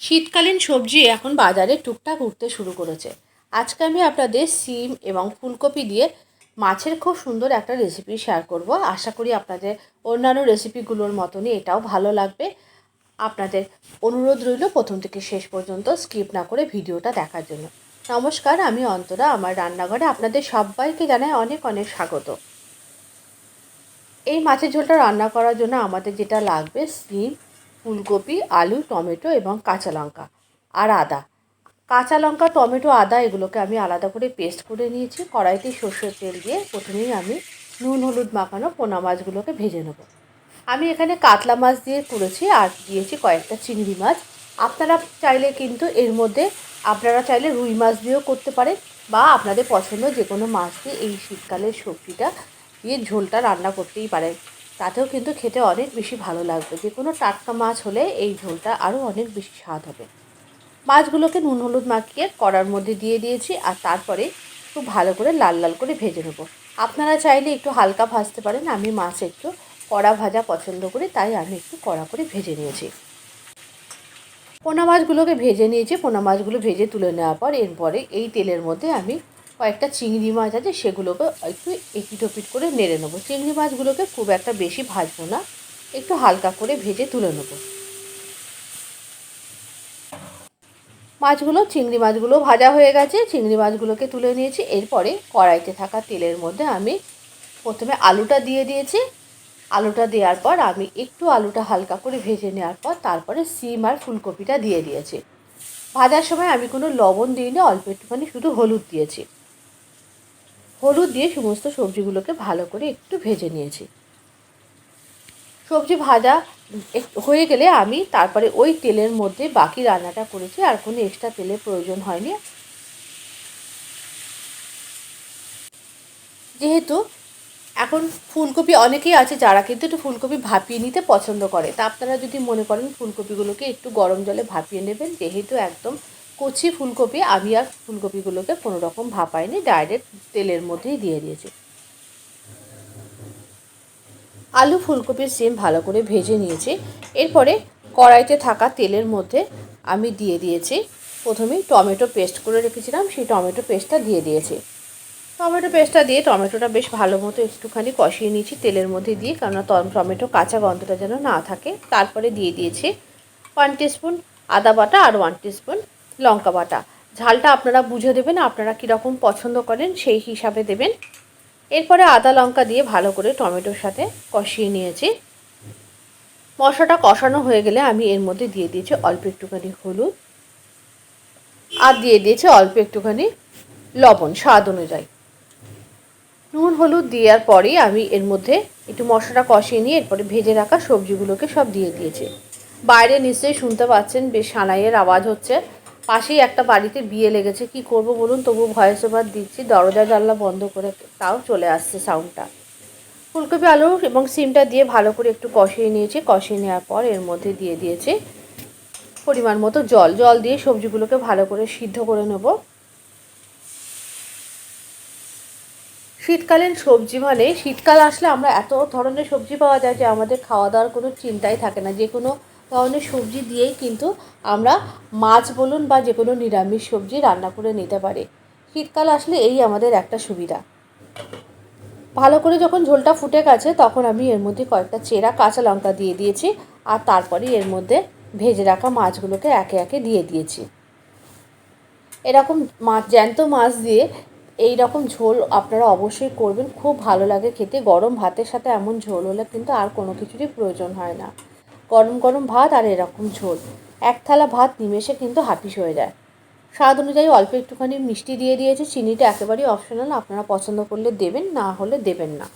শীতকালীন সবজি এখন বাজারে টুকটাক উঠতে শুরু করেছে। আজকে আমি আপনাদের সিম এবং ফুলকপি দিয়ে মাছের খুব সুন্দর একটা রেসিপি শেয়ার করব। আশা করি আপনাদের অন্যান্য রেসিপিগুলোর মতনই এটাও ভালো লাগবে। আপনাদের অনুরোধ রইল প্রথম থেকে শেষ পর্যন্ত স্কিপ না করে ভিডিওটা দেখার জন্য। নমস্কার, আমি অন্তরা। আমার রান্নাঘরে আপনাদের সবাইকে জানাই অনেক অনেক স্বাগত। এই মাছের ঝোলটা রান্না করার জন্য আমাদের যেটা লাগবে সিম, ফুলকপি, আলু, টমেটো এবং কাঁচা লঙ্কা আর আদা। কাঁচা লঙ্কা, টমেটো, আদা এগুলোকে আমি আলাদা করে পেস্ট করে নিয়েছি। কড়াইতে সর্ষের তেল দিয়ে প্রথমেই আমি নুন হলুদ মাখানো পোনা মাছগুলোকে ভেজে নেব। আমি এখানে কাতলা মাছ দিয়ে করেছি আর দিয়েছি কয়েকটা চিংড়ি মাছ। আপনারা চাইলে কিন্তু এর মধ্যে রুই মাছ দিয়েও করতে পারেন, বা আপনাদের পছন্দ যে কোনো মাছ দিয়ে এই শীতকালের সবজিটা দিয়ে ঝোলটা রান্না করতেই পারেন। তাতেও কিন্তু খেতে অনেক বেশি ভালো লাগবে। যে কোনো টাটকা মাছ হলে এই ঝোলটা আরও অনেক বেশি স্বাদ হবে। মাছগুলোকে নুন হলুদ মাখিয়ে কড়ার মধ্যে দিয়ে দিয়েছি আর তারপরে খুব ভালো করে লাল লাল করে ভেজে নেব। আপনারা চাইলে একটু হালকা ভাজতে পারেন। আমি মাছ একটু কড়া ভাজা পছন্দ করি, তাই আমি একটু কড়া করে ভেজে নিয়েছি। পোনা মাছগুলোকে ভেজে নিয়েছি। পোনা মাছগুলো ভেজে তুলে নেওয়ার পর এরপরে এই তেলের মধ্যে আমি কয়েকটা চিংড়ি মাছ আছে সেগুলোকে একটু এপিটোপিট করে নেড়ে নেবো। চিংড়ি মাছগুলোকে খুব একটা বেশি ভাজবো না, একটু হালকা করে ভেজে তুলে নেবো। চিংড়ি মাছগুলো ভাজা হয়ে গেছে। চিংড়ি মাছগুলোকে তুলে নিয়েছি। এরপরে কড়াইতে থাকা তেলের মধ্যে আমি প্রথমে আলুটা দিয়ে দিয়েছি। আলুটা দেওয়ার পর আমি একটু আলুটা হালকা করে ভেজে নেওয়ার পর তারপরে সিম আর ফুলকপিটা দিয়ে দিয়েছি। ভাজার সময় আমি কোনো লবণ দিইনি, অল্প একটুখানি শুধু হলুদ দিয়েছি। হলুদ দিয়ে সমস্ত সবজিগুলোকে ভালো করে একটু ভেজে নিয়েছি। সবজি ভাজা হয়ে গেলে আমি তারপরে ওই তেলের মধ্যে বাকি রান্নাটা করেছি, আর কোনো এক্সট্রা তেলের প্রয়োজন হয়নি। যেহেতু এখন ফুলকপি অনেকেই আছে যারা কিন্তু একটু ফুলকপি ভাপিয়ে নিতে পছন্দ করে, তা আপনারা যদি মনে করেন ফুলকপিগুলোকে একটু গরম জলে ভাপিয়ে নেবেন। যেহেতু একদম কচি ফুলকপি, আমি আর ফুলকপিগুলোকে কোনো রকম ভাপাইনি, ডাইরেক্ট তেলের মধ্যেই দিয়ে দিয়েছি। আলু, ফুলকপি, সিম ভালো করে ভেজে নিয়েছি। এরপরে কড়াইতে থাকা তেলের মধ্যে আমি দিয়ে দিয়েছি প্রথমেই টমেটো পেস্ট করে রেখেছিলাম, সেই টমেটো পেস্টটা দিয়ে দিয়েছি। টমেটো পেস্টটা দিয়ে টমেটোটা বেশ ভালো মতো একটুখানি কষিয়ে নিয়েছি তেলের মধ্যে দিয়ে, কেননা টমেটো কাঁচা গন্ধটা যেন না থাকে। তারপরে দিয়ে দিয়েছি 1 টিস্পুন আদা বাটা আর 1 টিস্পুন লঙ্কা বাটা। ঝালটা আপনারা বুঝে দেবেন, আপনারা কীরকম পছন্দ করেন সেই হিসাবে দেবেন। এরপরে আদা লঙ্কা দিয়ে ভালো করে টমেটোর সাথে কষিয়ে নিয়েছি। মশলাটা কষানো হয়ে গেলে আমি এর মধ্যে দিয়ে দিয়েছি অল্প একটুখানি হলুদ আর দিয়ে দিয়েছি অল্প একটুখানি লবণ স্বাদ অনুযায়ী। নুন হলুদ দেওয়ার পরেই আমি এর মধ্যে একটু মশলাটা কষিয়ে নিয়ে এরপরে ভেজে রাখা সবজিগুলোকে সব দিয়ে দিয়েছি। বাইরে নিশ্চয়ই শুনতে পাচ্ছেন বেশ সানাইয়ের আওয়াজ হচ্ছে। পাশেই একটা বাড়িতে বিয়ে লেগেছে, কি করব বলুন, তবু ভয়েস ওভার দিচ্ছি, দরজা জানলা বন্ধ করে, তাও চলে আসছে সাউন্ডটা। ফুলকপি, আলু এবং সিমটা দিয়ে ভালো করে একটু কষিয়ে নিয়েছি। কষিয়ে নেওয়ার পর এর মধ্যে দিয়ে দিয়েছি পরিমাণ মতো জল দিয়ে সবজিগুলোকে ভালো করে সিদ্ধ করে নেব। শীতকালীন সবজি মানে শীতকাল আসলে আমরা এত ধরনের সবজি পাওয়া যায় যে আমাদের খাওয়া দাওয়ার কোনো চিন্তাই থাকে না। যে কোনো ধরনের সবজি দিয়েই কিন্তু আমরা মাছ বলুন বা যে কোনো নিরামিষ সবজি রান্না করে নিতে পারি। শীতকাল আসলে এই আমাদের একটা সুবিধা। ভালো করে যখন ঝোলটা ফুটে গেছে তখন আমি এর মধ্যে কয়েকটা চেরা কাঁচা লঙ্কা দিয়ে দিয়েছি, আর তারপরে এর মধ্যে ভেজে রাখা মাছগুলোকে একে একে দিয়ে দিয়েছি। এরকম জ্যান্ত মাছ দিয়ে এই রকম ঝোল আপনারা অবশ্যই করবেন, খুব ভালো লাগে খেতে। গরম ভাতের সাথে এমন ঝোল হলে কিন্তু আর কোনো কিছুরই প্রয়োজন হয় না। গরম গরম ভাত আর এরকম ঝোল, এক থালা ভাত নিমেষে কিন্তু হাপিস হয়ে যায়। স্বাদ অনুযায়ী অল্প একটুখানি মিষ্টি দিয়ে দিয়েছি। চিনিটা একেবারেই অপশনাল, আপনারা পছন্দ করলে দেবেন, না হলে দেবেন না।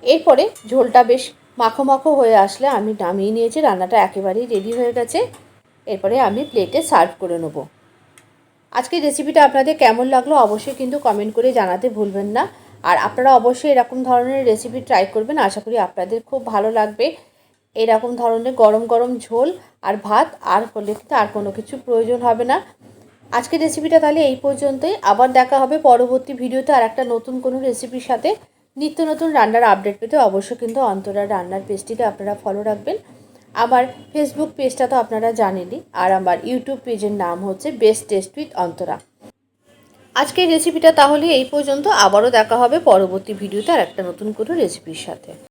এরপরে ঝোলটা বেশ মাখো মাখো হয়ে আসলে আমি নামিয়ে নিয়েছি। রান্নাটা একেবারেই রেডি হয়ে গেছে। এরপরে আমি প্লেটে সার্ভ করে নেব। আজকের রেসিপিটা আপনাদের কেমন লাগলো অবশ্যই কিন্তু কমেন্ট করে জানাতে ভুলবেন না। আর আপনারা অবশ্যই এরকম ধরনের রেসিপি ট্রাই করবেন, আশা করি আপনাদের খুব ভালো লাগবে। এরকম ধরনের গরম গরম ঝোল আর ভাত আর হলে কিন্তু আর কোনো কিছু প্রয়োজন হবে না। আজকের রেসিপিটা তাহলে এই পর্যন্তই। আবার দেখা হবে পরবর্তী ভিডিওতে আর একটা নতুন কোনো রেসিপির সাথে। নিত্য নতুন রান্নার আপডেট পেতে অবশ্যই কিন্তু অন্তরার রান্নার পেজটিকে আপনারা ফলো রাখবেন। আমার ফেসবুক পেজটা তো আপনারা জানেনই, আর আমার ইউটিউব পেজের নাম হচ্ছে বেস্ট টেস্ট উইথ অন্তরা। আজকের রেসিপিটা তাহলে এই পর্যন্ত। আবারও দেখা হবে পরবর্তী ভিডিওতে আর একটা নতুন কোনো রেসিপির সাথে।